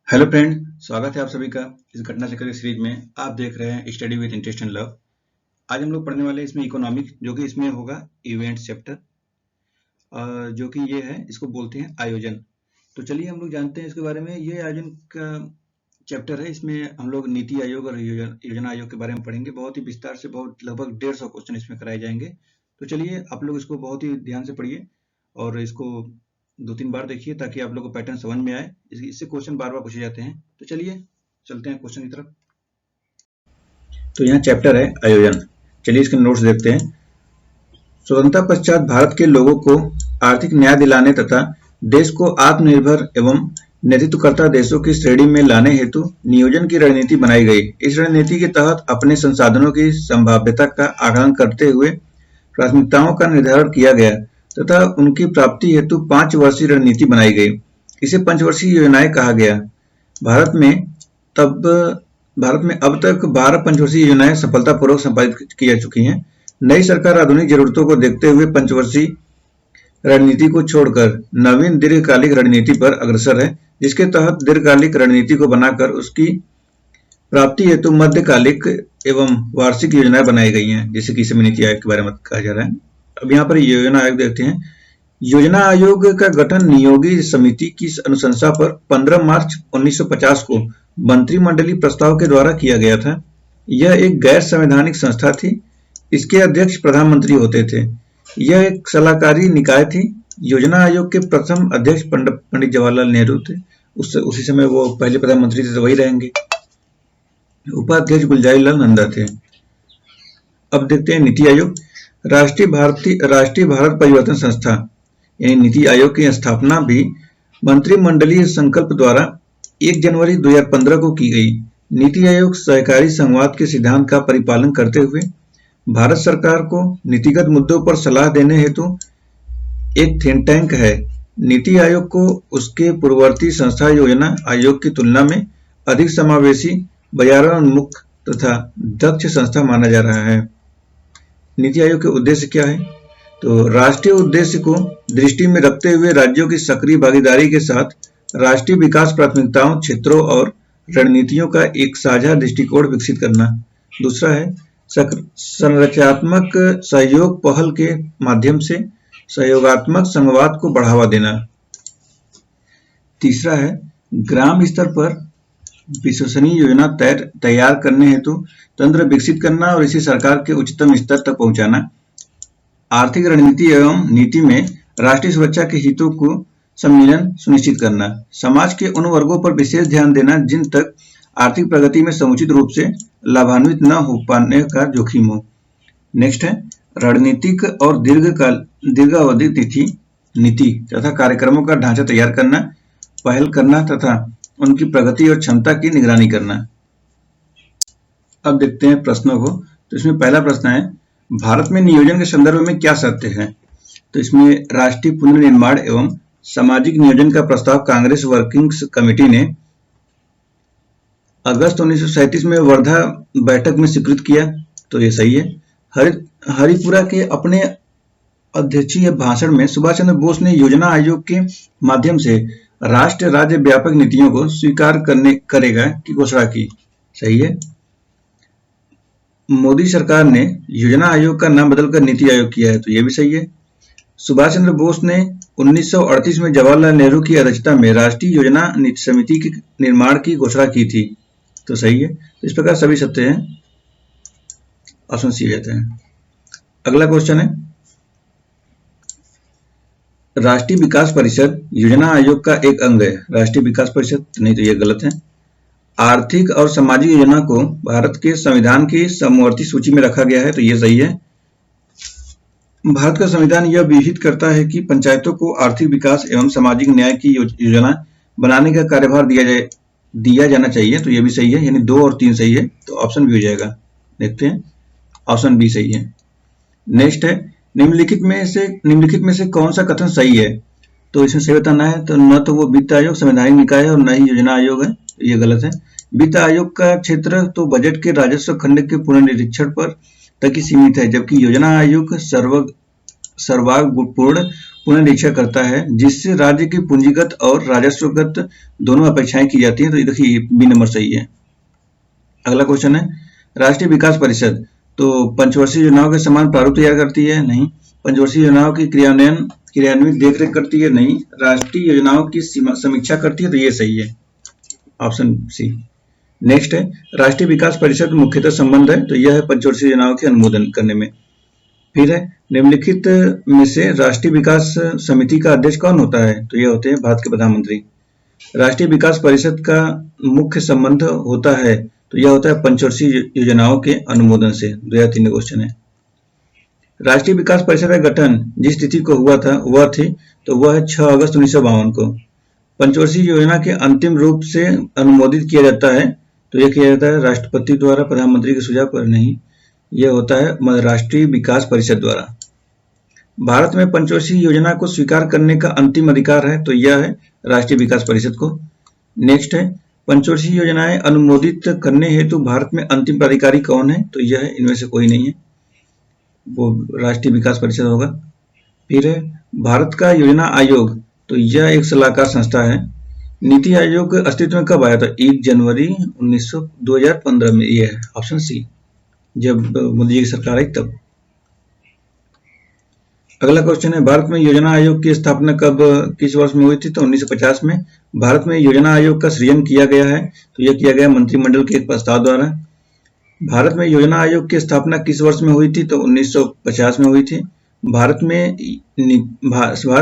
Hello friend, स्वागत है आप सभी का इस घटना चक्र की सीरीज में। आप देख रहे हैं study with interest and love. आज हम लोग पढ़ने वाले हैं इसमें इकोनॉमिक, जो कि इसमें होगा इवेंट्स चैप्टर, जो कि ये है, इसको बोलते हैं आयोजन। तो चलिए हम लोग जानते हैं इसके बारे में। ये आयोजन का चैप्टर है। इसमें हम लोग नीति आयोग और योजना आयोग के बारे में पढ़ेंगे बहुत ही विस्तार से। बहुत लगभग 150 क्वेश्चन इसमें कराए जाएंगे। तो चलिए आप लोग इसको बहुत ही ध्यान से पढ़िए और इसको 2-3 बार देखिए ताकि आप लोग को पैटर्न समझ में आए। इससे क्वेश्चन बार बार पूछे जाते हैं। तो चलिए चलते हैं क्वेश्चन की तरफ। तो यहाँ चैप्टर है आयोजन। चलिए इसके नोट्स देखते हैं। स्वतंत्रता पश्चात भारत के लोगों को आर्थिक न्याय दिलाने तथा देश को आत्मनिर्भर एवं नेतृत्वकर्ता देशों की श्रेणी में लाने हेतु नियोजन की रणनीति बनाई गई। इस रणनीति के तहत अपने संसाधनों की संभाव्यता का आकलन करते हुए प्राथमिकताओं का निर्धारण किया गया तथा उनकी प्राप्ति हेतु 5 वर्षीय रणनीति बनाई गई। इसे पंचवर्षीय योजनाएं कहा गया। भारत में अब तक 12 पंचवर्षीय योजनाएं सफलतापूर्वक संपादित की जा चुकी हैं। नई सरकार आधुनिक जरूरतों को देखते हुए पंचवर्षीय रणनीति को छोड़कर नवीन दीर्घकालिक रणनीति पर अग्रसर है, जिसके तहत दीर्घकालिक रणनीति को बनाकर उसकी प्राप्ति हेतु मध्यकालिक एवं वार्षिक योजनाएं बनाई गई हैं, जैसे कि इसे नीति आयोग के बारे में कहा जा रहा है। अब यहाँ पर योजना आयोग देखते हैं। योजना आयोग का गठन नियोगी समिति की अनुशंसा पर 15 मार्च 1950 को मंत्रिमंडलीय प्रस्ताव के द्वारा किया गया था। यह एक गैर संवैधानिक संस्था थी। इसके अध्यक्ष प्रधानमंत्री होते थे। यह एक सलाहकारी निकाय थी। योजना आयोग के प्रथम अध्यक्ष पंडित जवाहरलाल नेहरू थे। उसी समय वो पहले प्रधानमंत्री थे, तो वही रहेंगे। उपाध्यक्ष गुलजारीलाल नंदा थे। अब देखते हैं नीति आयोग। राष्ट्रीय भारत परिवर्तन संस्था यानी नीति आयोग की स्थापना भी मंत्रिमंडलीय संकल्प द्वारा 1 जनवरी 2015 को की गई। नीति आयोग सहकारी संघवाद के सिद्धांत का परिपालन करते हुए भारत सरकार को नीतिगत मुद्दों पर सलाह देने हेतु एक थिंक टैंक है। नीति आयोग को उसके पूर्ववर्ती संस्था योजना आयोग की तुलना में अधिक समावेशी, बाजारोन्मुख तथा दक्ष संस्था माना जा रहा है। नीति आयोग के उद्देश्य क्या है? तो राष्ट्रीय उद्देश्य को दृष्टि में रखते हुए राज्यों की सक्रिय भागीदारी के साथ राष्ट्रीय विकास प्राथमिकताओं, क्षेत्रों और रणनीतियों का एक साझा दृष्टिकोण विकसित करना। दूसरा है संरचनात्मक सहयोग पहल के माध्यम से सहयोगात्मक संघवाद को बढ़ावा देना। तीसरा है ग्राम स्तर पर विश्वसनीय योजना तैयार करने हेतु तंत्र विकसित करना और इसे सरकार के उच्चतम स्तर तक पहुंचाना। आर्थिक रणनीति एवं नीति में राष्ट्रीय सुरक्षा के हितों को सम्मिलन सुनिश्चित करना। समाज के उन वर्गों पर विशेष ध्यान देना जिन तक आर्थिक प्रगति में समुचित रूप से लाभान्वित न हो पाने का जोखिम हो। नेक्स्ट है रणनीतिक और दीर्घावधि नीति तथा कार्यक्रमों का ढांचा तैयार करना, पहल करना तथा उनकी प्रगति और क्षमता की निगरानी करना। अब देखते हैं प्रश्नों को। तो इसमें पहला प्रश्न है, भारत में नियोजन के संदर्भ में क्या शर्तें हैं? तो इसमें राष्ट्रीय पुनर्निर्माण एवं सामाजिक नियोजन का प्रस्ताव कांग्रेस वर्किंग कमेटी ने अगस्त 1937 में वर्धा बैठक में स्वीकृत किया, तो ये सही है। हरिपुरा के अपने अध्यक्षीय भाषण में सुभाष चंद्र बोस ने योजना आयोग के माध्यम से राष्ट्र राज्य व्यापक नीतियों को स्वीकार करेगा की घोषणा की, सही है। मोदी सरकार ने योजना आयोग का नाम बदलकर नीति आयोग किया है, तो यह भी सही है। सुभाष चंद्र बोस ने 1938 में जवाहरलाल नेहरू की अध्यक्षता में राष्ट्रीय योजना समिति के निर्माण की घोषणा की थी, तो सही है। तो इस प्रकार सभी सत्य हैं, ऑप्शन सी रहते हैं। अगला क्वेश्चन है, राष्ट्रीय विकास परिषद योजना आयोग का एक अंग है। राष्ट्रीय विकास परिषद नहीं, तो यह गलत है। आर्थिक और सामाजिक योजना को भारत के संविधान की समवर्ती सूची में रखा गया है, तो यह सही है। भारत का संविधान यह विहित करता है कि पंचायतों को आर्थिक विकास एवं सामाजिक न्याय की योजना बनाने का कार्यभार दिया जाना चाहिए, तो यह भी सही है। यानी 2 और 3 सही है, तो ऑप्शन बी हो जाएगा। देखते हैं, ऑप्शन बी सही है। नेक्स्ट है, निम्नलिखित में से कौन सा कथन सही है? तो इसमें सही बताना है। तो न तो वो वित्त आयोग संवैधानिक निकाय है और न ही योजना आयोग है, ये गलत है। वित्त आयोग का क्षेत्र तो बजट के राजस्व खंड के पुनर्निरीक्षण पर तक ही सीमित है, जबकि योजना आयोग सर्वपूर्ण पुनरीक्षा करता है जिससे राज्य की पूंजीगत और राजस्वगत दोनों अपेक्षाएं की जाती हैं। तो ये देखिए बी नंबर सही है। अगला क्वेश्चन है राष्ट्रीय विकास परिषद तो पंचवर्षीय योजनाओं के समान प्रारूप तैयार करती है? नहीं। पंचवर्षीय योजनाओं की क्रियान्वित देखरेख करती है? नहीं। राष्ट्रीय योजनाओं की समीक्षा करती है? तो ये सही है, ऑप्शन सी। नेक्स्ट है राष्ट्रीय विकास परिषद मुख्यतः संबंध है? तो यह है पंचवर्षीय योजनाओं के अनुमोदन करने में। फिर है निम्नलिखित में से राष्ट्रीय विकास समिति का अध्यक्ष कौन होता है? तो यह होते हैं भारत के प्रधानमंत्री। राष्ट्रीय विकास परिषद का मुख्य संबंध होता है? तो यह होता है पंचवर्षीय योजनाओं के अनुमोदन से। 2003 क्वेश्चन है। राष्ट्रीय विकास परिषद का गठन जिस तिथि को हुआ था वह थी? तो वह है 6 अगस्त 1952 को। पंचवर्षीय योजना के अंतिम रूप से अनुमोदित किया जाता है? तो यह किया जाता है राष्ट्रपति द्वारा प्रधानमंत्री के सुझाव पर? नहीं, यह होता है राष्ट्रीय विकास परिषद द्वारा। भारत में पंचवर्षीय योजना को स्वीकार करने का अंतिम अधिकार है? तो यह है राष्ट्रीय विकास परिषद को। नेक्स्ट है पंचवर्षीय योजनाएं अनुमोदित करने हेतु भारत में अंतिम प्राधिकारी कौन है? तो यह है इनमें से कोई नहीं है, वो राष्ट्रीय विकास परिषद होगा। फिर है भारत का योजना आयोग तो यह एक सलाहकार संस्था है। नीति आयोग अस्तित्व में कब आया था? 1 जनवरी 2015 में। यह है ऑप्शन सी, जब मोदी जी की सरकार आई तब। अगला क्वेश्चन है भारत में योजना आयोग की स्थापना कब किस वर्ष में हुई थी? तो 1950 में भारत में योजना आयोग का सृजन किया गया है। तो यह किया गया मंत्रिमंडल के एक प्रस्ताव द्वारा। भारत में योजना आयोग की स्थापना किस वर्ष में हुई थी? तो 1950 में हुई थी। भारत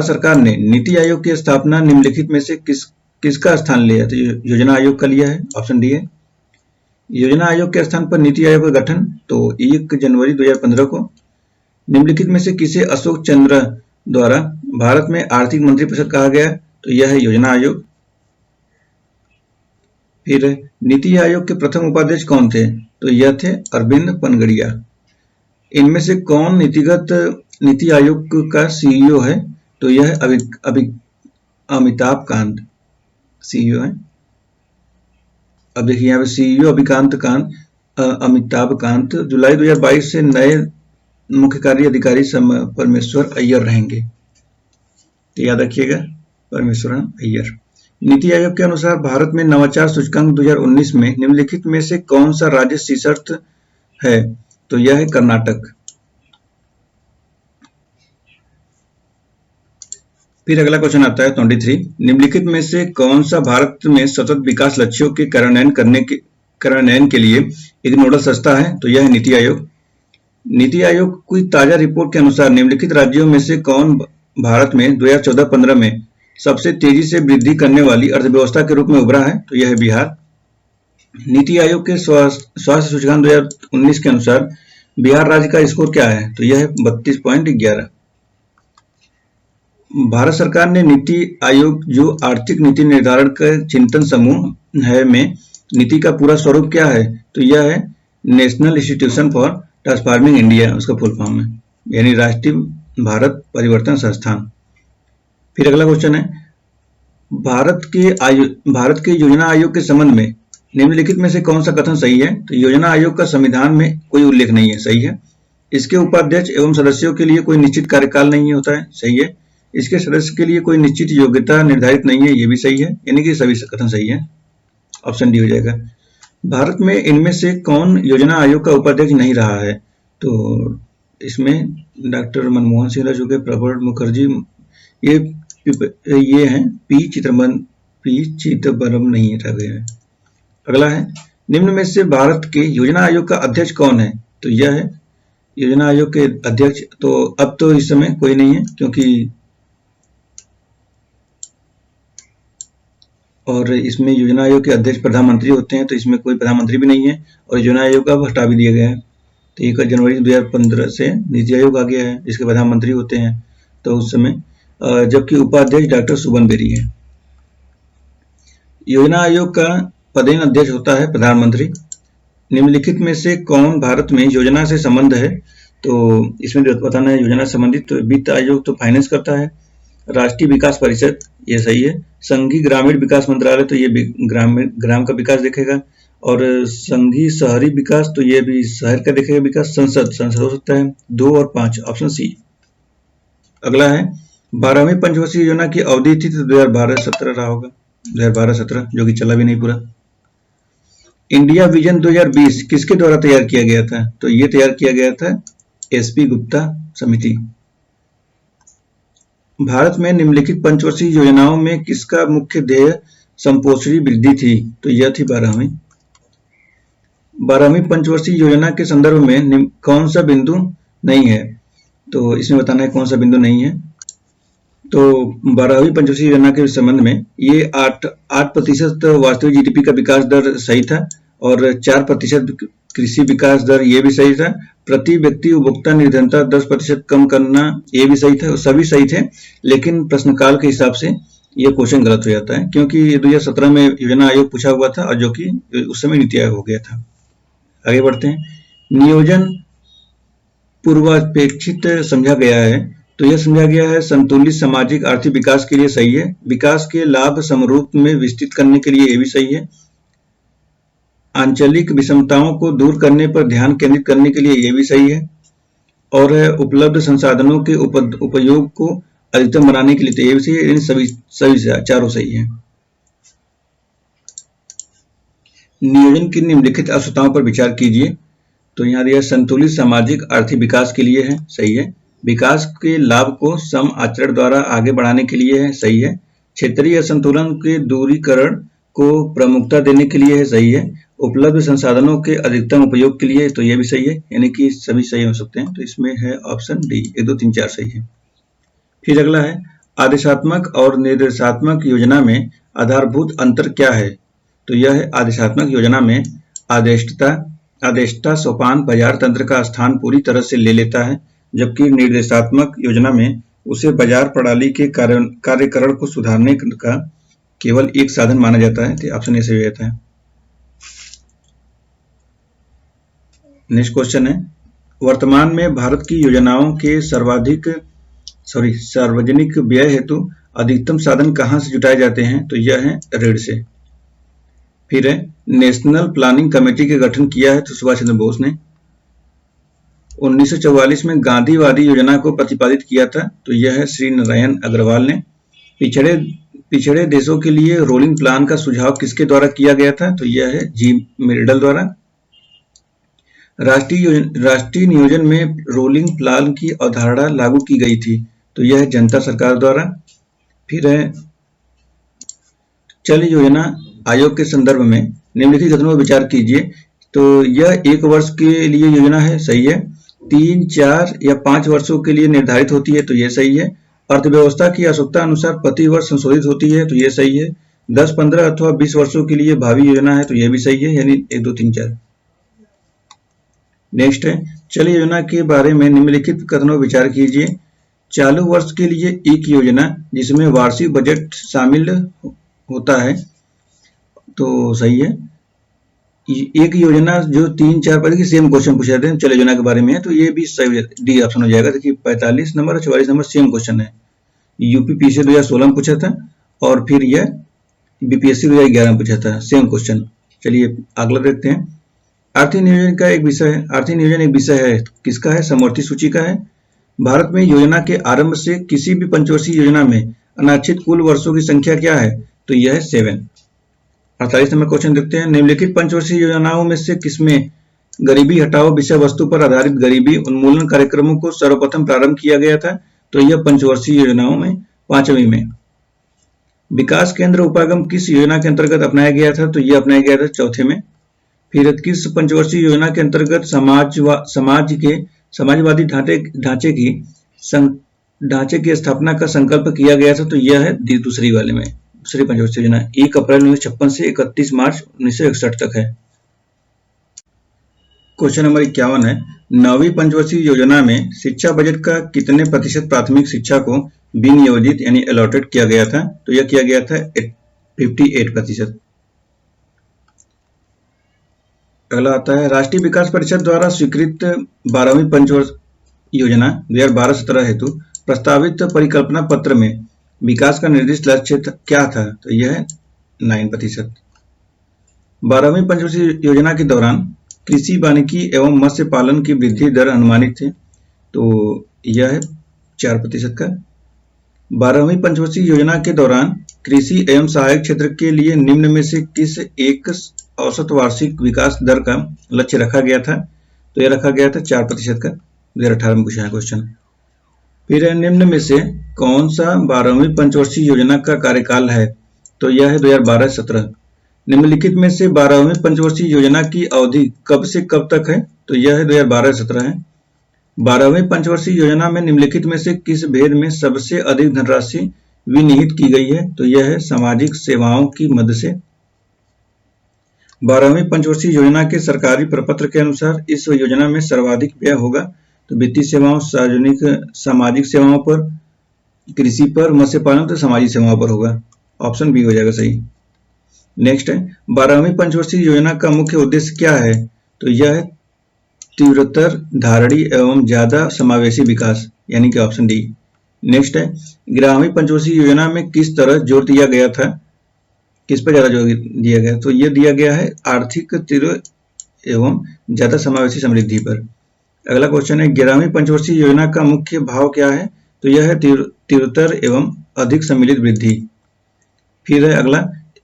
सरकार ने नीति आयोग की स्थापना निम्नलिखित में से किसका स्थान लिया? तो योजना आयोग का लिया है, ऑप्शन डी है। योजना आयोग के स्थान पर नीति आयोग का गठन तो 1 जनवरी 2015 को। निम्नलिखित में से किसे अशोक चंद्र द्वारा भारत में आर्थिक मंत्रिपरिषद कहा गया? तो यह है योजना आयोग। फिर नीति आयोग के प्रथम उपाध्यक्ष कौन थे? तो यह थे अरविंद पनगड़िया। इनमें से कौन नीति आयोग का सीईओ है? तो यह अमिताभ कांत सीईओ है। अब देखिए यहाँ पे सीईओ अमिताभ कांत। जुलाई 2022 से नए मुख्य कार्य अधिकारी परमेश्वर अय्यर रहेंगे, तो याद रखिएगा परमेश्वर अय्यर। नीति आयोग के अनुसार भारत में नवाचार सूचकांक 2019 में निम्नलिखित में से कौन सा राज्य शीर्षस्थ है? तो यह है कर्नाटक। फिर अगला क्वेश्चन आता है 23। निम्नलिखित में से कौन सा भारत में सतत विकास लक्ष्यों के कार्यान्वयन के लिए एक नोडल संस्था है? तो यह है नीति आयोग। नीति आयोग की ताजा रिपोर्ट के अनुसार निम्नलिखित राज्यों में से कौन भारत में 2014-15 में सबसे तेजी से वृद्धि करने वाली अर्थव्यवस्था के रूप में उभरा है? तो यह है बिहार। नीति आयोग के स्वास्थ्य सूचकांक 2019 के अनुसार बिहार राज्य का स्कोर क्या है? तो यह है 32.11। भारत सरकार ने नीति आयोग जो आर्थिक नीति निर्धारण का चिंतन समूह है में नीति का पूरा स्वरूप क्या है? तो यह है national institution for transforming India, उसका फुल फॉर्म है, यानी राष्ट्रीय भारत परिवर्तन संस्थान। फिर अगला क्वेश्चन है भारत के योजना आयोग के संबंध में निम्नलिखित में से कौन सा कथन सही है? तो योजना आयोग का संविधान में कोई उल्लेख नहीं है, सही है। इसके उपाध्यक्ष एवं सदस्यों के लिए कोई निश्चित कार्यकाल नहीं होता है, सही है। इसके सदस्य के लिए कोई निश्चित योग्यता निर्धारित नहीं है, ये भी सही है, यानी कि सभी कथन सही है, ऑप्शन डी हो जाएगा। भारत में इनमें से कौन योजना आयोग का उपाध्यक्ष नहीं रहा है? तो इसमें डॉक्टर मनमोहन सिंह रह चुके, प्रणब मुखर्जी, ये हैं। पी चिदम्बरम नहीं रहे हैं। अगला है निम्न में से भारत के योजना आयोग का अध्यक्ष कौन है? तो यह है योजना आयोग के अध्यक्ष। तो अब तो इस समय कोई नहीं है, क्योंकि और इसमें योजना आयोग के अध्यक्ष प्रधानमंत्री होते हैं, तो इसमें कोई प्रधानमंत्री भी नहीं है और योजना आयोग का हटा भी दिया गया है। तो 1 जनवरी 2015 से नीति आयोग आ गया है, जिसके प्रधानमंत्री होते हैं, तो उस समय जबकि उपाध्यक्ष डॉक्टर सुबन बेरी है। योजना आयोग का पदेन अध्यक्ष होता है प्रधानमंत्री। निम्नलिखित में से कौन भारत में योजना से संबंध है? तो इसमें बताना है योजना संबंधित। तो वित्त आयोग तो फाइनेंस करता है। राष्ट्रीय विकास परिषद, ये सही है। संघीय ग्रामीण विकास मंत्रालय, तो ये ग्राम का विकास देखेगा। और संघीय शहरी विकास, तो ये भी शहर का देखेगा विकास। संसद हो सकता है 2 और 5, ऑप्शन सी। अगला है 12वीं पंचवर्षीय योजना की अवधि थी तो 2012-17 रहा होगा, 2012-17, जो कि चला भी नहीं पूरा। इंडिया विजन 2020 किसके द्वारा तैयार किया गया था? तो ये तैयार किया गया था एसपी गुप्ता समिति। भारत में निम्नलिखित पंचवर्षीय योजनाओं में किसका मुख्य ध्येय संपोषणी वृद्धि थी? तो यह थी 12वीं पंचवर्षीय योजना के संदर्भ में कौन सा बिंदु नहीं है? तो इसमें बताना है कौन सा बिंदु नहीं है। तो 12वीं पंचवर्षीय योजना के संबंध में ये 8% वास्तविक जीडीपी का विकास दर सही था, और 4% कृषि विकास दर ये भी सही था। प्रति व्यक्ति उपभोक्ता निर्धनता 10% कम करना ये भी सही था, सभी सही थे। लेकिन प्रश्नकाल के हिसाब से ये क्वेश्चन गलत हो जाता है, क्योंकि 2017 में योजना आयोग पूछा हुआ था और जो कि उस समय नीति आयोग हो गया था। आगे बढ़ते हैं। नियोजन पूर्वापेक्षित समझा गया है, तो यह समझा गया है संतुलित सामाजिक आर्थिक विकास के लिए सही है। विकास के लाभ समरूप में विस्तृत करने के लिए ये भी सही है। आंचलिक विषमताओं को दूर करने पर ध्यान केंद्रित करने के लिए ये भी सही है। और उपलब्ध संसाधनों के उपयोग को अधिकतम बनाने के लिए तो ये भी सही है। इन सभी चारों सही है। नियोजन की निम्नलिखित आवश्यकताओं पर विचार कीजिए। तो यहाँ दिया संतुलित सामाजिक आर्थिक विकास के लिए है, सही है। विकास के लाभ को सम आचरण द्वारा आगे बढ़ाने के लिए है, सही है। क्षेत्रीय असंतुलन के दूरीकरण को प्रमुखता देने के लिए है, सही है। उपलब्ध संसाधनों के अधिकतम उपयोग के लिए तो ये भी सही है, यानी कि सभी सही हो सकते हैं। तो इसमें है ऑप्शन डी, 1 2 3 4 सही है। फिर अगला है आदेशात्मक और निर्देशात्मक योजना में आधारभूत अंतर क्या है? तो यह है आदेशात्मक योजना में आदेष्टा सोपान बाजार तंत्र का स्थान पूरी तरह से ले लेता है, जबकि निर्देशात्मक योजना में उसे बाजार प्रणाली के कार्यकरण को सुधारने का केवल एक साधन माना जाता है। तो ऑप्शन ए सही रहता है। नेक्स्ट क्वेश्चन है, वर्तमान में भारत की योजनाओं के सार्वजनिक व्यय हेतु अधिकतम साधन कहां से जुटाए जाते हैं? तो यह है ऋण से। फिर है नेशनल प्लानिंग कमेटी के गठन किया है तो सुभाष चंद्र बोस ने। 1944 में गांधीवादी योजना को प्रतिपादित किया था तो यह है श्री नारायण अग्रवाल ने। पिछड़े देशों के लिए रोलिंग प्लान का सुझाव किसके द्वारा किया गया था? तो यह है जी मिर्डल द्वारा। राष्ट्रीय नियोजन में रोलिंग प्लान की अवधारणा लागू की गई थी तो यह है जनता सरकार द्वारा। फिर है चल योजना आयोग के संदर्भ में निम्नलिखित कथनों पर विचार कीजिए। तो यह 1 वर्ष के लिए योजना है, सही है। 3, 4 या 5 वर्षों के लिए निर्धारित होती है तो यह सही है। अर्थव्यवस्था की आवश्यकता अनुसार प्रति वर्ष संशोधित होती है तो यह सही है। 10, 15 अथवा 20 वर्षों के लिए भावी योजना है तो यह भी सही है, यानी 1 2 3 4। नेक्स्ट है चल योजना के बारे में निम्नलिखित कथनों पर विचार कीजिए। चालू वर्ष के लिए एक योजना जिसमें वार्षिक बजट शामिल होता है तो सही है। एक योजना जो 3, 4 पहले की सेम क्वेश्चन पूछे जाते हैं चल योजना के बारे में है तो ये भी सही, डी ऑप्शन हो जाएगा। देखिए 45 नंबर और 44 नंबर सेम क्वेश्चन है। यूपीपीसी 2016 में पूछा था और फिर यह बीपीएससी 2011 में पूछा था, सेम क्वेश्चन। चलिए अगला देखते हैं। आर्थिक नियोजन का एक विषय है। आर्थिक नियोजन एक विषय है, किसका है? समवर्ती सूची का है। भारत में योजना के आरंभ से किसी भी पंचवर्षीय योजना में अनाच्छित कुल वर्षों की संख्या क्या है? तो यह है 7। 48 नंबर क्वेश्चन देखते हैं। निम्नलिखित पंचवर्षीय योजनाओं में से किसमें गरीबी हटाओ विषय वस्तु पर आधारित गरीबी उन्मूलन कार्यक्रमों को सर्वप्रथम प्रारंभ किया गया था? तो यह पंचवर्षीय योजनाओं में 5वीं में। विकास केंद्र उपागम किस योजना के अंतर्गत अपनाया गया था? तो यह अपनाया गया था 4थे में। फिर किस पंचवर्षीय योजना के अंतर्गत समाजवादी ढांचे की स्थापना का संकल्प किया गया था? तो यह है दूसरी वाले में, दूसरी पंचवर्षीय योजना 1 अप्रैल 1956 से 31 मार्च 1961 तक है। क्वेश्चन नंबर 51 है, 9वीं पंचवर्षीय योजना में शिक्षा बजट का कितने प्रतिशत प्राथमिक शिक्षा को विनियोजित यानी अलॉटेड किया गया था? तो यह किया गया था 58%। अगला आता है राष्ट्रीय विकास परिषद द्वारा स्वीकृत 12वीं पंचवर्षीय योजना 2012-17 हेतु प्रस्तावित परिकल्पना पत्र में विकास का निर्दिष्ट लक्ष्य क्या था? तो यह है 9%। 12वीं पंचवर्षीय योजना के दौरान कृषि वानिकी एवं मत्स्य पालन की वृद्धि दर अनुमानित थे तो यह है 4% का। 12वीं पंचवर्षीय योजना के दौरान कृषि एवं सहायक क्षेत्र के लिए निम्न में से किस एक औसत वार्षिक विकास दर का लक्ष्य रखा गया था? तो यह रखा गया था 4% का। 2018 में पूछा है क्वेश्चन। फिर निम्न में से कौन सा 12वीं पंचवर्षीय योजना का कार्यकाल है? तो यह है 2012-17। निम्नलिखित में से 12वीं पंचवर्षीय योजना की अवधि कब से कब तक है? तो यह है 2012-17 है। 12वीं पंचवर्षीय योजना में निम्नलिखित में से किस भेद में सबसे अधिक धनराशि विनिहित की गई है? तो यह है सामाजिक सेवाओं की मद से। 12वीं पंचवर्षीय योजना के सरकारी प्रपत्र के अनुसार इस योजना में सर्वाधिक व्यय होगा तो वित्तीय सेवाओं, सार्वजनिक सामाजिक सेवाओं पर, कृषि पर, मत्स्य पालन तो सामाजिक सेवाओं पर होगा। ऑप्शन बी हो जाएगा सही। नेक्स्ट है 12वीं पंचवर्षीय योजना का मुख्य उद्देश्य क्या है? तो यह है तीव्रतर, धारणी एवं ज्यादा समावेशी विकास, यानी कि ऑप्शन डी। नेक्स्ट है 11वीं पंचवर्षीय योजना में किस तरह जोर दिया गया था? किस पर ज्यादा जोर दिया गया? तो यह दिया गया है आर्थिक तीव्र एवं ज्यादा समावेशी समृद्धि पर। अगला क्वेश्चन है 11वीं पंचवर्षीय योजना का मुख्य भाव क्या है? तो यह है तीव्रतर एवं अधिक सम्मिलित वृद्धि। फिर है अगला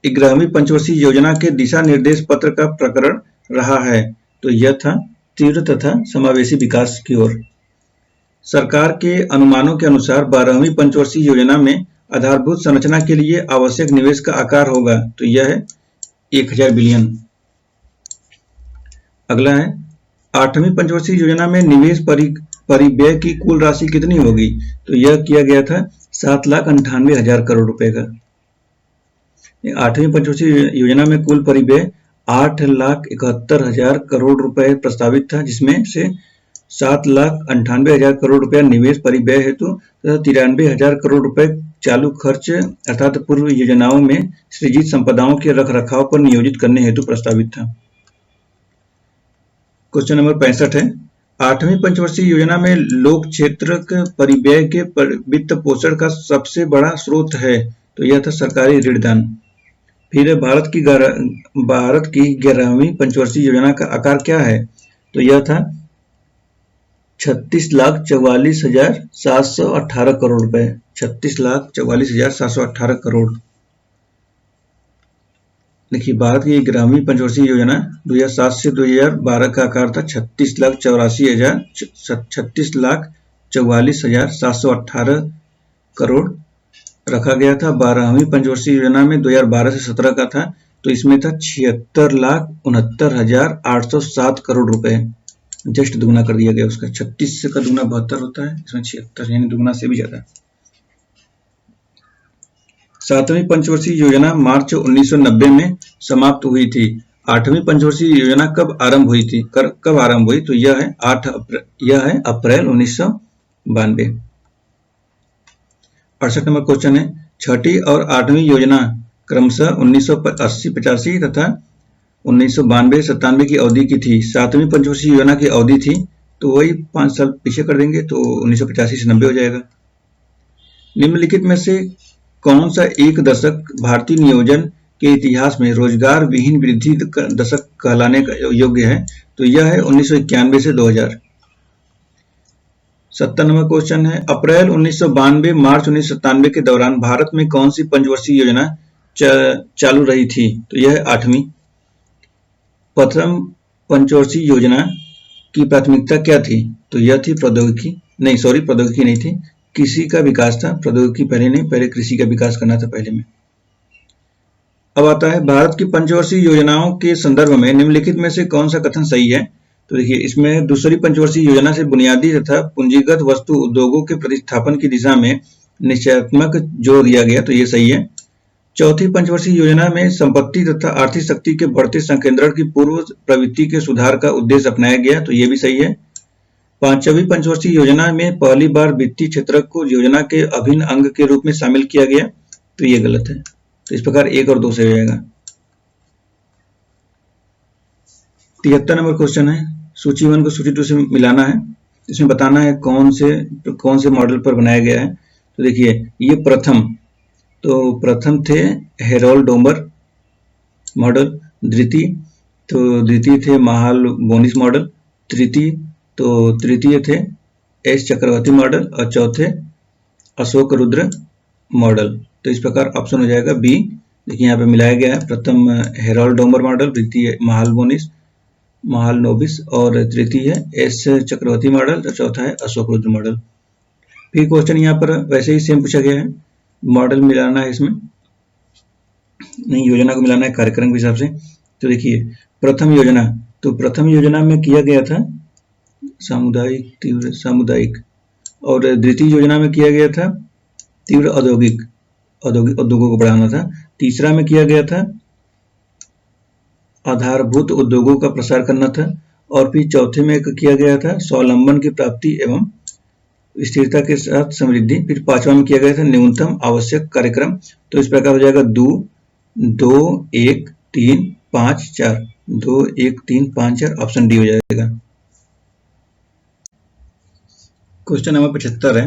11वीं पंचवर्षीय योजना के दिशा निर्देश पत्र का प्रकरण रहा है, तो यह था तीव्र तथा समावेशी विकास की ओर। सरकार के अनुमानों के अनुसार 12वीं पंचवर्षीय योजना में आधारभूत संरचना के लिए आवश्यक निवेश का आकार होगा, तो यह है 1000 बिलियन। अगला है 8वीं पंचवर्षीय योजना में निवेश परिव्यय की कुल राशि कितनी होगी? तो यह किया गया था 7,98,000 करोड़ रुपए का। 8वीं पंचवर्षीय योजना में कुल परिव्यय 8,71,000 करोड़ रुपए प्रस्तावित था, जिसमें से 7,98,000 करोड़ रुपया निवेश परिव्यय हेतु तथा 93,000 करोड़ रुपए चालू खर्च अर्थात पूर्व योजनाओं में सृजित संपदाओं के रख रखाव पर नियोजित करने हेतु प्रस्तावित था। क्वेश्चन नंबर 65 है 8वीं पंचवर्षीय योजना में लोक क्षेत्र परिव्यय के वित्त पोषण का सबसे बड़ा स्रोत है, तो यह था सरकारी ऋणदान। फिर भारत की 11वीं पंचवर्षीय योजना का आकार क्या है? तो यह था 36,44,718 करोड़ रुपए। 36,44,718 करोड़। देखिए भारत की 11वीं पंचवर्षीय योजना 2007 से 2012 का आकार था 36,44,718 करोड़ रखा गया था। 12वीं पंचवर्षीय योजना में 2012 से 17 का था, तो इसमें था 76,69,807 करोड़ रुपए। जस्ट दुगना कर दिया गया उसका। 36 का दुगना 72 होता है, इसमें 76 यानी दुगना से भी ज्यादा। 7वीं पंचवर्षीय योजना मार्च 1990 में समाप्त हुई थी। 8वीं पंचवर्षीय योजना कब आरंभ हुई थी? कब आरंभ हुई? तो यह है अप्रैल 1992। 68 नंबर क्वेश्चन है 6ठी और 8वीं योजना क्रमशः 1980-85 तथा 1992-97 की अवधि की थी। 7वीं पंचवर्षीय योजना की अवधि थी, तो वही 5 साल पीछे कर देंगे तो 1985 से 90 हो जाएगा। निम्नलिखित में से कौन सा एक दशक भारतीय नियोजन के इतिहास में रोजगार विहीन वृद्धि दशक कहलाने का योग्य है? तो यह है 1991 से 2000। 70 नंबर क्वेश्चन है अप्रैल 1992 मार्च 1997 के दौरान भारत में कौन सी पंचवर्षीय योजना चालू रही थी? तो यह है 8वीं। प्रथम पंचवर्षीय योजना की प्राथमिकता क्या थी? तो यह थी प्रौद्योगिकी नहीं थी, कृषि का विकास था। प्रौद्योगिकी पहले नहीं, पहले कृषि का विकास करना था पहले में। अब आता है भारत की पंचवर्षीय योजनाओं के संदर्भ में निम्नलिखित में से कौन सा कथन सही है? तो देखिए इसमें दूसरी पंचवर्षीय योजना से बुनियादी तथा पूंजीगत वस्तु उद्योगों के प्रतिस्थापन की दिशा में निश्चयात्मक जोर दिया गया, तो ये सही है। चौथी पंचवर्षीय योजना में संपत्ति तथा आर्थिक शक्ति के बढ़ते संकेंद्रण की पूर्व प्रवृत्ति के सुधार का उद्देश्य अपनाया गया, तो ये भी सही है। 5वीं पंचवर्षीय योजना में पहली बार वित्तीय क्षेत्र को योजना के अभिन्न अंग के रूप में शामिल किया गया, तो ये गलत है। तो इस प्रकार 1 और 2 से हो जाएगा। 73 नंबर क्वेश्चन है सूची 1 को सूची 2 से मिलाना है। इसमें बताना है कौन से मॉडल पर बनाया गया है। तो देखिए ये प्रथम थे हेरोल्ड डोमर मॉडल, द्वितीय थे महाल बोनिस मॉडल, तृतीय थे एस चक्रवर्ती मॉडल और चौथे अशोक रुद्र मॉडल। तो इस प्रकार ऑप्शन हो जाएगा बी। देखिए यहाँ पे मिलाया गया है, प्रथम हेरोल्ड डोमर मॉडल, द्वितीय महालनोबिस और तृतीय एस चक्रवर्ती मॉडल, तो चौथा है अशोक रुद्र मॉडल। फिर क्वेश्चन यहाँ पर वैसे ही सेम पूछा गया है, मॉडल मिलाना है इसमें, नहीं योजना को मिलाना है कार्यक्रम के हिसाब से। तो देखिए प्रथम योजना, तो प्रथम योजना में किया गया था सामुदायिक, और द्वितीय योजना में किया गया था तीव्र उद्योगों को बढ़ाना था। तीसरा में किया गया था आधारभूत उद्योगों का प्रसार करना था, और फिर चौथे में किया गया था स्वावलंबन की प्राप्ति एवं स्थिरता के साथ समृद्धि। फिर पांचवा में किया गया था न्यूनतम आवश्यक कार्यक्रम। तो इस प्रकार हो जाएगा 2 1 3 5 4, 2 1 3 5 4, ऑप्शन डी हो जाएगा। क्वेश्चन नंबर 75 है,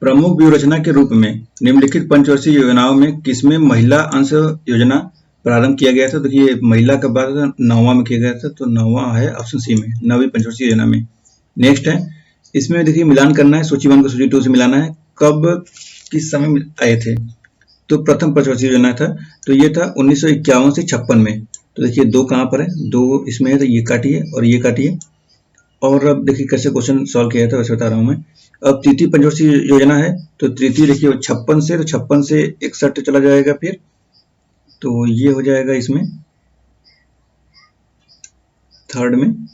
प्रमुख व्यूहरचना के रूप में निम्नलिखित पंचवर्षीय योजनाओं में किसमें महिला अंश योजना प्रारंभ किया गया था? देखिए महिला का बाद 9वां में किया गया था, तो 9वां है ऑप्शन सी में, 9वीं पंचवर्षीय योजना में। नेक्स्ट है, इसमें देखिए मिलान करना है, सूची 1 को सूची 2 से मिलाना है, कब किस समय आए थे। तो प्रथम पंचवर्षीय योजना था, तो ये था 1951 से 56 में। तो देखिए 2 कहाँ पर है, 2 इसमें है, तो ये काटिए और ये काटिए। और अब देखिए कैसे क्वेश्चन सॉल्व किया था वैसे बता रहा हूँ मैं। अब तृतीय पंचवर्षीय योजना है, तो तृतीय देखिए 56 से, तो 56 से 61 चला जाएगा, फिर तो ये हो जाएगा इसमें थर्ड में।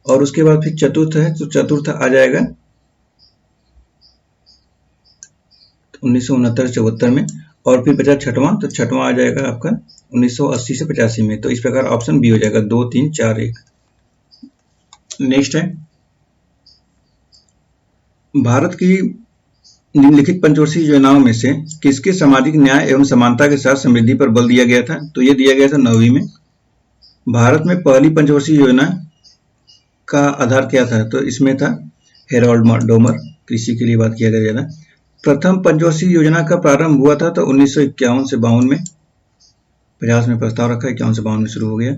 और उसके बाद फिर चतुर्थ है, तो चतुर्थ आ जाएगा 1969 से 74 में। और फिर बचा छठवां, तो छठवां आ जाएगा आपका 1980 से 85 में। तो इस प्रकार ऑप्शन बी हो जाएगा, 2 3 4 1। नेक्स्ट है, भारत की निम्नलिखित पंचवर्षीय योजनाओं में से किसके सामाजिक न्याय एवं समानता के साथ समृद्धि पर बल दिया गया था? तो ये दिया गया था 9वीं में। भारत में पहली पंचवर्षीय योजना का आधार क्या था? तो इसमें था हेरोल्ड डोमर, कृषि के लिए बात किया गया था। प्रथम पंचवर्षीय योजना का प्रारंभ हुआ था तो 1951 से 52 में, 50 में प्रस्ताव रखा, 51 से 52 में शुरू हो गया।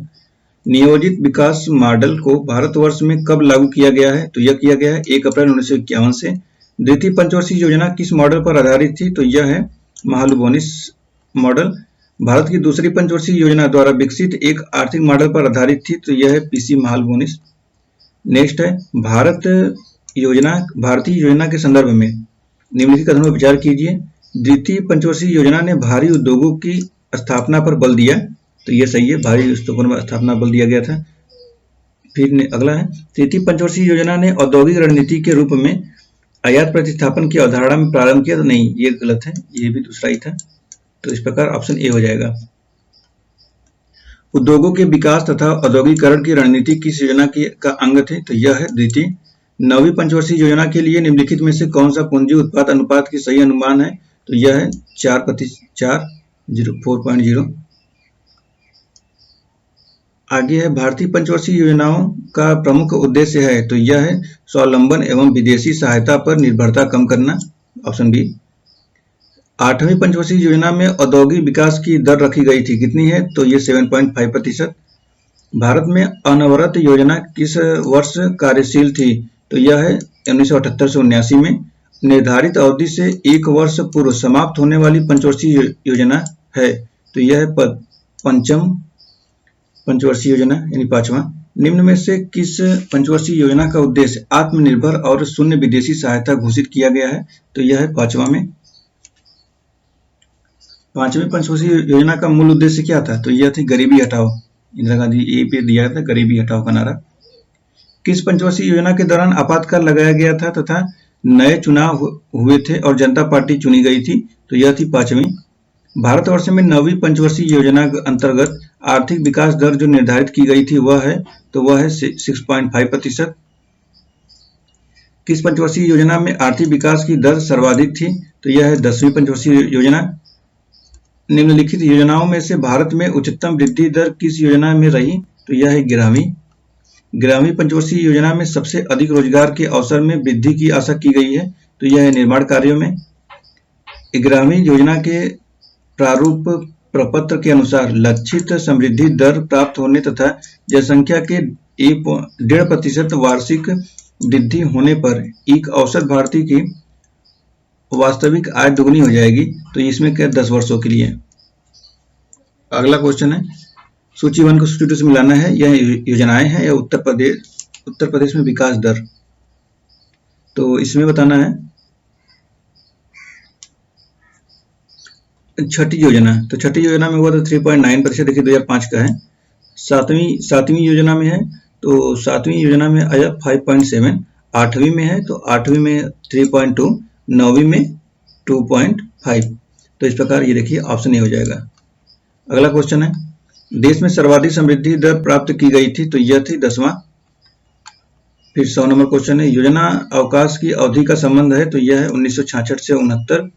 नियोजित विकास मॉडल को भारतवर्ष में कब लागू किया गया है? तो यह किया गया है 1 अप्रैल 1951 से। द्वितीय पंचवर्षीय योजना किस मॉडल पर आधारित थी? तो यह है महालनोबिस मॉडल। भारत की दूसरी पंचवर्षीय योजना द्वारा विकसित एक आर्थिक मॉडल पर आधारित थी, तो यह है पीसी महालनोबिस। नेक्स्ट है, भारतीय योजना के संदर्भ में निम्नलिखित कथनों पर विचार कीजिए। द्वितीय पंचवर्षीय योजना ने भारी उद्योगों की स्थापना पर बल दिया, तो ये सही है, भारी उद्योगों में स्थापना बल दिया गया था। फिर अगला है, तृतीय पंचवर्षीय योजना ने औद्योगिक रणनीति के रूप में आयात प्रतिस्थापन की अवधारणा में प्रारंभ किया, तो नहीं, ये गलत है, ये भी दूसरा ही था। तो इस प्रकार ऑप्शन ए हो जाएगा। उद्योगों के विकास तथा औद्योगिकरण की रणनीति किस योजना का अंग थे? तो यह है द्वितीय। 9वीं पंचवर्षीय योजना के लिए निम्नलिखित में से कौन सा पूंजी उत्पाद अनुपात की सही अनुमान है? तो यह है 4:4:0 आगे है, भारतीय पंचवर्षीय योजनाओं का प्रमुख उद्देश्य है, तो यह है स्वावलंबन एवं विदेशी सहायता पर निर्भरता कम करना, ऑप्शन बी। 8वीं पंचवर्षीय योजना में औद्योगिक विकास की दर रखी गई थी, कितनी है? तो ये 7.5%। भारत में अनवरत योजना किस वर्ष कार्यशील थी? तो यह है 1978 से 79 में। निर्धारित अवधि से 1 वर्ष पूर्व समाप्त होने वाली पंचवर्षीय योजना है, तो यह है पंचम पंचवर्षीय योजना यानी 5वां। निम्न में से किस पंचवर्षीय योजना का उद्देश्य आत्मनिर्भर और शून्य विदेशी सहायता घोषित किया गया है? तो यह है 5वां में। 5वीं पंचवर्षीय योजना का मूल उद्देश्य क्या था? तो यह थी गरीबी हटाओ। इंदिरा गांधी ए पे दिया था गरीबी हटाओ का नारा। किस पंचवर्षीय योजना के दौरान आपातकाल लगाया गया था तथा नए चुनाव हुए थे और जनता पार्टी चुनी गई थी? तो यह थी 5वीं। भारतवर्ष में 9वीं पंचवर्षीय योजना के अंतर्गत आर्थिक विकास दर जो निर्धारित की गई थी वह है 6.5%। किस पंचवर्षीय योजना में आर्थिक विकास की दर सर्वाधिक थी? तो यह है 10वीं पंचवर्षीय योजना। निम्नलिखित योजनाओं में से भारत में उच्चतम वृद्धि दर किस योजना में रही? तो यह है 11वीं पंचवर्षीय योजना में सबसे अधिक रोजगार के अवसर में वृद्धि की आशा की गई है, तो यह है निर्माण कार्यों में। 11वीं योजना के प्रारूप प्रपत्र के अनुसार लक्षित समृद्धि दर प्राप्त होने तथा जनसंख्या के 1.5% वार्षिक वृद्धि होने पर एक औसत भारतीय की वास्तविक आय दुगनी हो जाएगी, तो इसमें क्या 10 वर्षों के लिए। अगला क्वेश्चन है, सूची 1 को सूची 2 से मिलाना है। यह योजनाएं हैं या उत्तर प्रदेश में विकास दर। तो इसमें बताना है छठी योजना। तो छठी योजना में हुआ था 3.9%, देखिए 2005 का है। सातवीं योजना में है, तो सातवीं योजना में आया 5.7। आठवीं में है तो आठवीं में 3.2, नौवीं में 2.5। तो इस प्रकार ये देखिए ऑप्शन ए हो जाएगा। अगला क्वेश्चन है, देश में सर्वाधिक समृद्धि दर प्राप्त की गई थी, तो यह थी 10वां। फिर 100 नंबर क्वेश्चन है, योजना अवकाश की अवधि का संबंध है, तो यह है 1966 से 69।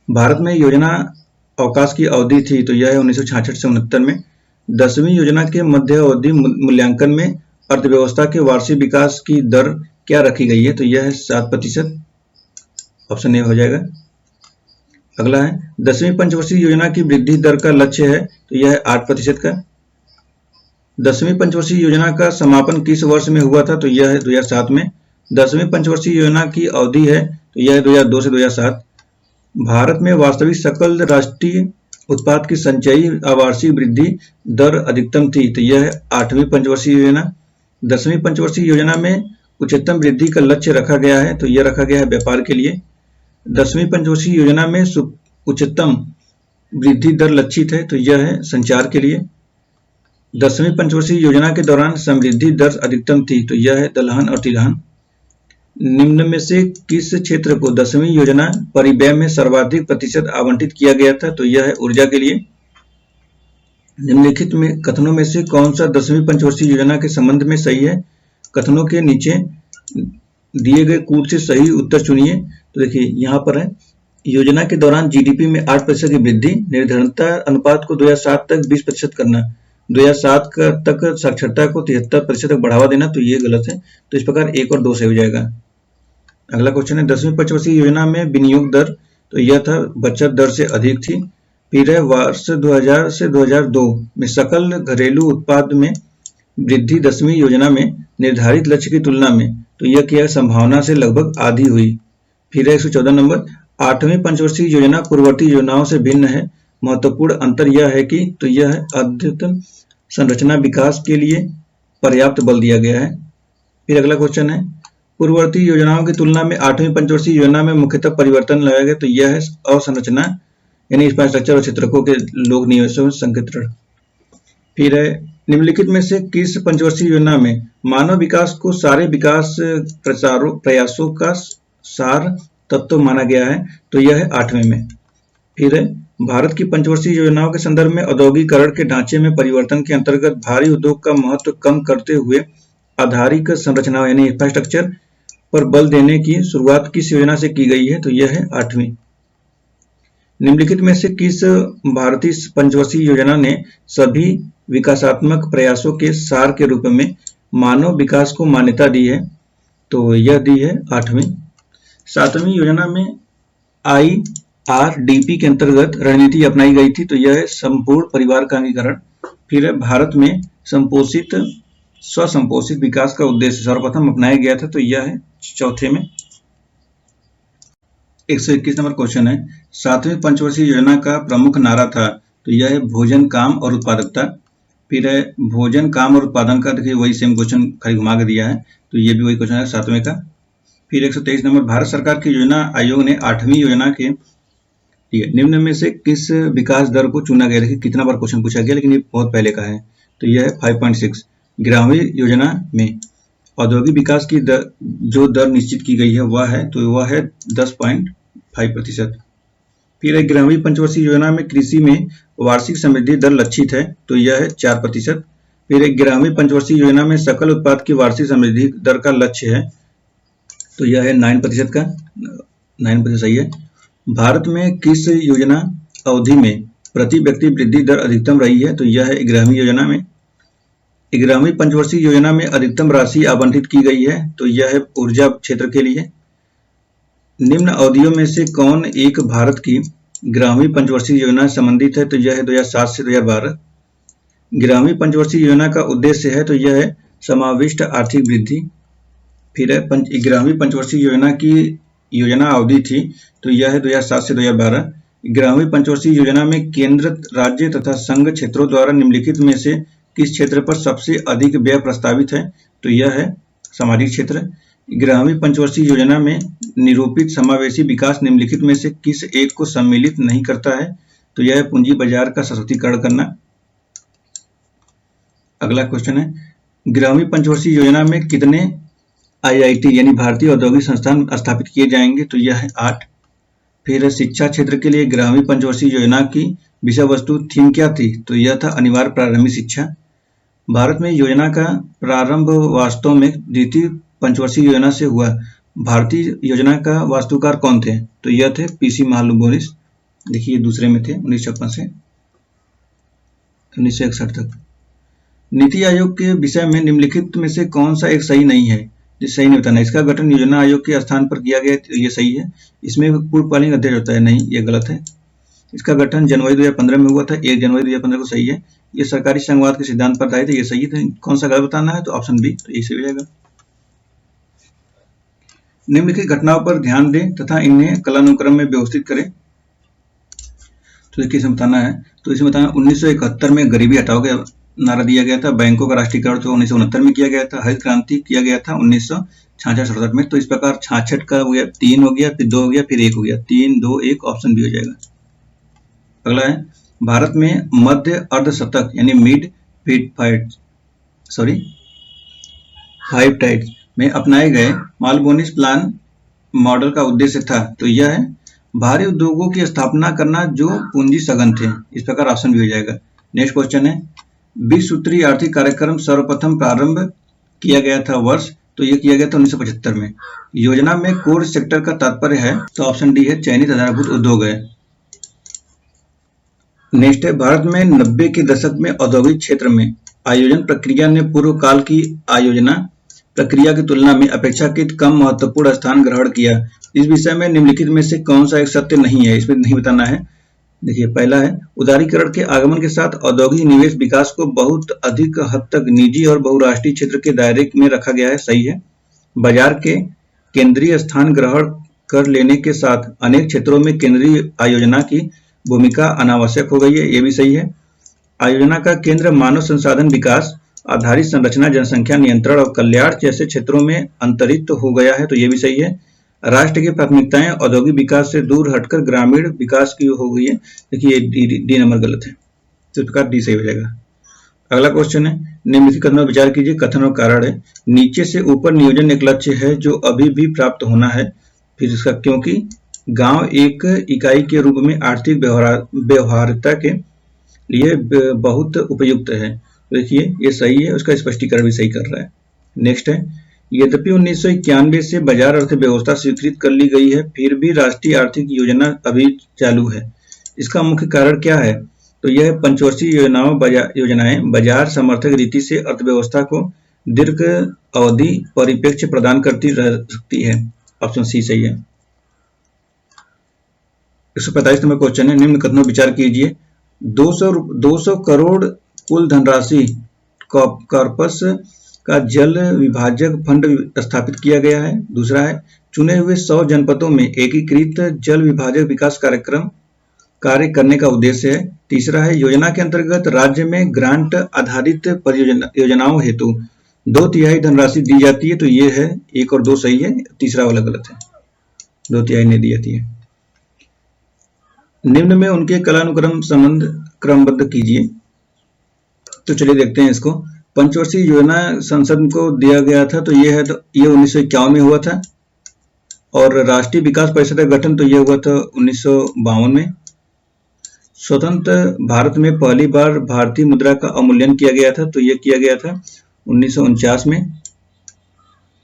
भारत में योजना अवकाश की अवधि थी, तो यह है 1966 से 69 में। 10वीं योजना के मध्य अवधि मूल्यांकन में अर्थव्यवस्था के वार्षिक विकास की दर क्या रखी गई है, तो यह है 7%। ऑप्शन ए हो जाएगा। अगला है, 10वीं पंचवर्षीय योजना की वृद्धि दर का लक्ष्य है, तो यह है 8% का। 10वीं पंचवर्षीय योजना का समापन किस वर्ष में हुआ था, तो यह है 2007 में। 10वीं पंचवर्षीय योजना की अवधि है, तो यह है 2002 से 2007। भारत में वास्तविक सकल राष्ट्रीय उत्पाद की संचयी आवार्षिक वृद्धि दर अधिकतम थी, तो यह है 8वीं पंचवर्षीय योजना। 10वीं पंचवर्षीय योजना में उच्चतम वृद्धि का लक्ष्य रखा गया है, तो यह रखा गया है व्यापार के लिए। 10वीं पंचवर्षीय योजना में उच्चतम वृद्धि दर लक्षित है, तो यह है संचार के लिए। 10वीं पंचवर्षीय योजना के दौरान समृद्धि दर अधिकतम थी, तो यह है दलहन और तिलहन। निम्न में से किस क्षेत्र को 10वीं योजना परिव्यय में सर्वाधिक प्रतिशत आवंटित किया गया था, तो यह है ऊर्जा के लिए। निम्नलिखित में कथनों में से कौन सा 10वीं पंचवर्षीय योजना के संबंध में सही है? कथनों के नीचे दिए गए कूट से सही उत्तर चुनिए। तो देखिए यहाँ पर है, योजना के दौरान जीडीपी में 8% की वृद्धि, निर्धनता अनुपात को 2007 तक 20% करना, 2007 तक साक्षरता को 73% तक बढ़ावा देना, तो ये गलत है। तो इस प्रकार 1 और 2 से हो जाएगा। अगला क्वेश्चन है, 10वीं पंचवर्षीय योजना में विनियोग दर, तो यह था बचत दर से अधिक थी। फिर है, वर्ष 2000 से 2002 में सकल घरेलू उत्पाद में वृद्धि 10वीं योजना में निर्धारित लक्ष्य की तुलना में, तो यह क्या है, संभावना से लगभग आधी हुई। फिर है 114 नंबर, 8वीं पंचवर्षीय योजना पूर्ववर्ती योजनाओं से भिन्न है। महत्वपूर्ण अंतर यह है कि, तो यह है अद्यतन संरचना विकास के लिए पर्याप्त बल दिया गया है। फिर अगला क्वेश्चन है, पूर्ववर्ती योजनाओं की तुलना में 8वीं पंचवर्षीय योजना में मुख्यतः परिवर्तन लाया गया, तो यह है अवसंरचना यानी इंफ्रास्ट्रक्चर और क्षेत्रकों के लोक निवेशों संकेतरण। फिर है, निम्नलिखित में से किस पंचवर्षीय योजना में मानव विकास को सारे विकास प्रयासों का सार तत्व माना गया है, तो यह है 8वें में। फिर है, भारत की पंचवर्षीय योजनाओं के संदर्भ में औद्योगिकरण के ढांचे में परिवर्तन के अंतर्गत भारी उद्योग का महत्व कम करते हुए आधारिक संरचना यानी इंफ्रास्ट्रक्चर पर बल देने की शुरुआत किस योजना से की गई है, तो यह है 8वीं। निम्नलिखित में से किस भारतीय पंचवर्षीय योजना ने सभी विकासात्मक प्रयासों के सार के रूप में मानव विकास को मान्यता दी है, तो यह दी है 8वीं। 7वीं योजना में IRDP के अंतर्गत रणनीति अपनाई गई थी, तो यह है संपूर्ण परिवार का अंगीकरण। फिर है, भारत में स्वसंपोषित विकास का उद्देश्य सर्वप्रथम अपनाया गया था, तो यह है 4थे में। 121 नंबर क्वेश्चन है, 7वीं पंचवर्षीय योजना का प्रमुख नारा था, तो यह है भोजन, काम और उत्पादकता। फिर है, भोजन, काम और उत्पादन का, देखिए वही सेम क्वेश्चन खाली घुमा के दिया है, तो ये भी वही क्वेश्चन है 7वें का। फिर 123 नंबर, भारत सरकार की योजना आयोग ने 8वीं योजना के निम्न में से किस विकास दर को चुना गया? देखिए कितना बार क्वेश्चन पूछा गया, लेकिन ये बहुत पहले का है, तो यह है 5.6। ग्रामीण योजना में औद्योगिक विकास की जो दर निश्चित की गई है वह है, तो वह है 10.5%। फिर एक ग्रामीण पंचवर्षीय योजना में कृषि में वार्षिक समृद्धि दर लक्षित है, तो यह है 4%। फिर एक ग्रामीण पंचवर्षीय योजना में सकल उत्पाद की वार्षिक समृद्धि दर का लक्ष्य है, तो यह है 9% का, 9% सही है। भारत में किस योजना अवधि में प्रति व्यक्ति वृद्धि दर अधिकतम रही है, तो यह है ग्रामीण योजना में। ग्रामीण पंचवर्षीय योजना में अधिकतम राशि आवंटित की गई है, तो यह है ऊर्जा क्षेत्र के लिए। निम्न अवधियों में से कौन एक भारत की ग्रामीण पंचवर्षीय योजना से संबंधित है, तो यह है 2007 से 2012। ग्रामीण पंचवर्षीय योजना का उद्देश्य है, तो यह है समाविष्ट आर्थिक वृद्धि। फिर है, ग्रामीण पंचवर्षीय योजना की योजना अवधि थी तो यह है 2007 से 2012। 11वीं पंचवर्षीय योजना में केंद्र, राज्य तथा संघ क्षेत्रों द्वारा निम्नलिखित में से किस क्षेत्र पर सबसे अधिक व्यय प्रस्तावित है? तो यह है सामाजिक क्षेत्र। 11वीं पंचवर्षीय योजना में निरूपित समावेशी विकास निम्नलिखित में से किस एक को सम्मिलित नहीं करता है? तो यह है पूंजी बाजार का सशक्तिकरण करना। अगला क्वेश्चन है, 11वीं पंचवर्षीय योजना में कितने आईआईटी यानी भारतीय औद्योगिक संस्थान स्थापित किए जाएंगे? तो यह है 8। फिर शिक्षा क्षेत्र के लिए 11वीं पंचवर्षीय योजना की विषय वस्तु थीम क्या थी? तो यह था अनिवार्य प्रारंभिक शिक्षा। भारत में योजना का प्रारंभ वास्तव में द्वितीय पंचवर्षीय योजना से हुआ। भारतीय योजना का वास्तुकार कौन थे? तो यह थे पीसी महालनोबिस। देखिए दूसरे में थे 1956 से 1961 तक। नीति आयोग के विषय में निम्नलिखित में से कौन सा एक सही नहीं है? जो सही नहीं बताना। इसका गठन योजना आयोग के स्थान पर किया गया, तो ये सही है। इसमें पूर्वकालीन अध्यक्ष होता है, नहीं, ये गलत है। इसका गठन जनवरी 2015 में हुआ था, 1 जनवरी 2015 को सही है। ये सरकारी संघवाद के सिद्धांत पर आधारित है, ये सही है। कौन सा गलत बताना है? तो ऑप्शन बी, तो ये सही हो जाएगा। निम्नलिखित घटनाओं पर ध्यान दें तथा इन्हें कालानुक्रम में व्यवस्थित करें। तो देखिए इसमें बताना है, तो इसमें बताना 1971 में गरीबी हटाओ का नारा दिया गया था। बैंकों का राष्ट्रीयकरण तो 1969 में किया गया था। हरित क्रांति किया गया था 1966-67 में। तो इस प्रकार 66 का हो गया, 3 हो गया, फिर 2 हो गया, फिर 1 हो गया, 3 2 1, ऑप्शन बी हो जाएगा। अगला है, भारत में मध्य अर्धशतक यानी मिड फाइव टाइड्स में अपनाए गए मालबोनिस प्लान मॉडल का उद्देश्य था। तो यह है भारी उद्योगों की स्थापना करना जो पूंजी सघन थे। इस प्रकार ऑप्शन भी हो जाएगा। नेक्स्ट क्वेश्चन है, 20 सूत्री आर्थिक कार्यक्रम सर्वप्रथम प्रारंभ किया गया था वर्ष? तो यह किया गया था 1975 में। योजना में कोर सेक्टर का तात्पर्य है? तो ऑप्शन डी है चयनित आधारभूत उद्योग है। नेक्स्ट है, भारत में 90 के दशक में औद्योगिक क्षेत्र में आयोजन प्रक्रिया ने पूर्व काल की आयोजना प्रक्रिया की तुलना में अपेक्षाकृत कम महत्वपूर्ण स्थान ग्रहण किया। इस विषय में निम्नलिखित में से कौन सा एक सत्य नहीं है? इसमें नहीं बताना है। देखिए पहला है, उदारीकरण के आगमन के साथ औद्योगिक निवेश विकास को बहुत अधिक हद तक निजी और बहुराष्ट्रीय क्षेत्र के दायरे में रखा गया है, सही है। बाजार के केंद्रीय स्थान ग्रहण कर लेने के साथ अनेक क्षेत्रों में केंद्रीय आयोजना की भूमिका अनावश्यक हो गई है, ये भी सही है। आयोजना का केंद्र मानव संसाधन विकास, आधारित संरचना, जनसंख्या नियंत्रण और कल्याण जैसे क्षेत्रों में अंतरित हो गया है, तो ये भी सही है। राष्ट्र की प्राथमिकताएं औद्योगिक विकास से दूर हटकर ग्रामीण विकास की हो गई है। देखिए डी नंबर गलत है, तो इस प्रकार डी सही हो जाएगा। अगला क्वेश्चन है, निम्नलिखित कथनों पर विचार कीजिए। कथन और कारण है, नीचे से ऊपर नियोजन एक लक्ष्य है जो अभी भी प्राप्त होना है। फिर इसका क्योंकि गांव एक इकाई के रूप में आर्थिक व्यवहार्यता के लिए बहुत उपयुक्त है। देखिए ये सही है, उसका स्पष्टीकरण भी सही कर रहा है। नेक्स्ट है, यद्यपि 1991 से बाजार अर्थव्यवस्था स्वीकृत कर ली गई है, फिर भी राष्ट्रीय आर्थिक योजना अभी चालू है। इसका मुख्य कारण क्या है? तो यह पंचवर्षीय योजनाएं बाजार समर्थक रीति से अर्थव्यवस्था को दीर्घ अवधि परिप्रेक्ष्य प्रदान करती रह सकती है। ऑप्शन सी सही है। 145 नंबर क्वेश्चन है, निम्न कथनों पर विचार कीजिए। 200 करोड़ कुल धनराशि कॉर्पस का जल विभाजक फंड स्थापित किया गया है। दूसरा है, चुने हुए 100 जनपदों में एकीकृत जल विभाजक विकास कार्यक्रम कार्य करने का उद्देश्य है। तीसरा है, योजना के अंतर्गत राज्य में ग्रांट आधारित योजनाओं हेतु 2/3 धनराशि दी जाती है। तो ये है 1 और 2 सही है, तीसरा वाला गलत है, 2/3 नहीं दी जाती है। निम्न में उनके कालानुक्रम संबंध क्रमबद्ध कीजिए। तो चलिए देखते हैं इसको। पंचवर्षीय योजना संसद को दिया गया था, तो ये है, तो ये 1951 में हुआ था। और राष्ट्रीय विकास परिषद का गठन तो ये हुआ था 1952 में। स्वतंत्र भारत में पहली बार भारतीय मुद्रा का अवमूल्यन किया गया था, तो ये किया गया था 1949 में।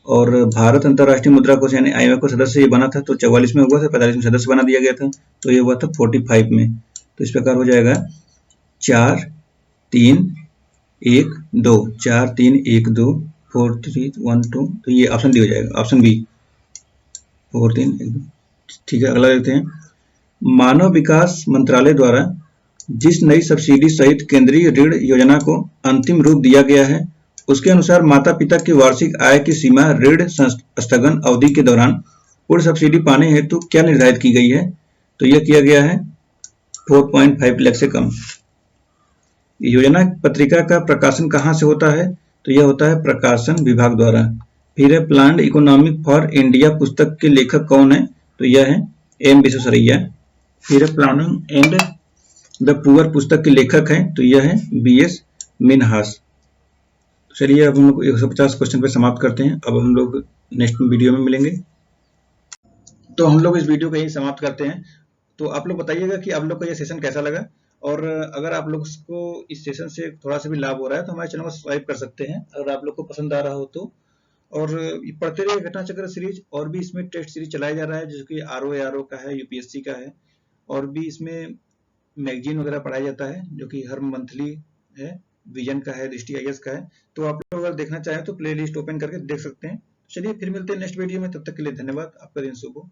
और भारत अंतर्राष्ट्रीय मुद्रा कोष यानी IMF का सदस्य ये बना था, तो 44 में हुआ था, 45 में सदस्य बना दिया गया था, तो ये हुआ था 45 में। तो इस प्रकार हो जाएगा 4 3 1 2, 4 3 1 2 4 3 1 2, तो ये ऑप्शन डी हो जाएगा, ऑप्शन बी 4 3 1 2। ठीक है, अगला देखते हैं। मानव विकास मंत्रालय द्वारा जिस नई सब्सिडी सहित केंद्रीय ऋण योजना को अंतिम रूप दिया गया है, उसके अनुसार माता पिता की वार्षिक आय की सीमा ऋण स्थगन अवधि के दौरान पूर्ण सब्सिडी पाने हेतु क्या निर्धारित की गई है? तो यह किया गया है 4.5 लाख से कम। योजना पत्रिका का प्रकाशन कहाँ से होता है? तो यह होता है प्रकाशन विभाग द्वारा। फिर है प्लान्ड इकोनॉमिक फॉर इंडिया पुस्तक के लेखक कौन है? तो यह है एम विश्वेश्वरैया। फिर है प्लानिंग एंड द पुअर पुस्तक के लेखक हैं, तो यह है BS मिन्हास। चलिए अब हम लोग 150 क्वेश्चन पे समाप्त करते हैं। अब हम लोग नेक्स्ट वीडियो में मिलेंगे। तो हम लोग इस वीडियो को यहीं समाप्त करते हैं। तो आप लोग बताइएगा कि आप लोग का ये सेशन कैसा लगा, और अगर आप लोग को इस सेशन से थोड़ा सा भी लाभ हो रहा है तो हमारे चैनल को सब्सक्राइब कर सकते हैं अगर आप लोग को पसंद आ रहा हो तो। और पढ़ते रहिए घटना चक्र सीरीज, और भी इसमें टेस्ट सीरीज चलाया जा रहा है जो कि RO का है, UPSC का है, और भी इसमें मैगजीन वगैरह पढ़ाया जाता है जो कि हर मंथली है, विजन का है, दृष्टि IAS का है। तो आप लोग अगर देखना चाहें तो प्ले लिस्ट ओपन करके देख सकते हैं। चलिए फिर मिलते हैं नेक्स्ट वीडियो में, तब तक के लिए धन्यवाद। आपका दिन शुभ हो।